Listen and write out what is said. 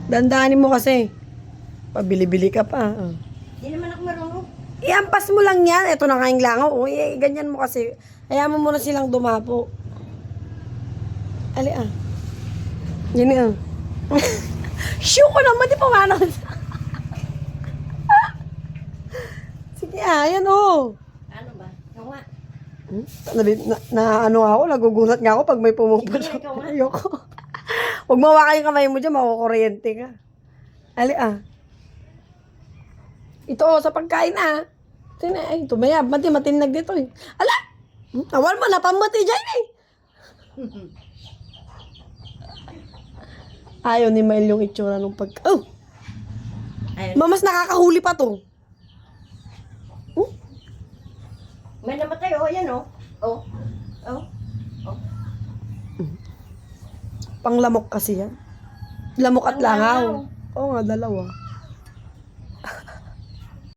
Dandanin mo kasi. Pabili-bili ka pa. Hindi naman ako marunong. Iampas mo lang yan. Ito na nga yung langaw. O, ganyan mo kasi. Hayaan mo muna silang dumapo. Ali ah. Yan ah. Shoo ko naman. Di pa manang. Sige ah. Yan oh. Ano ba? Ikaw nga. Ano ako. Nagugulat nga ako pag may pumupunta. Sige, ikaw nga. Ayoko. Huwag mawakan yung kamay mo dyan. Makukuryente ka. Ali ah. Ito oh, sa pagkain ah. Ay, tumaya. Matinag dito eh. Ala! Awal mo na pamati dyan eh. Ayaw ni Mael yung itsura nung Oh! Ayun. Mamas nakakahuli pa to. May namatay, oh. Yan, oh. Oh. Oh. Oh. Panglamok kasi yan. Lamok at Panglangaw. langaw. Oo nga, dalawa.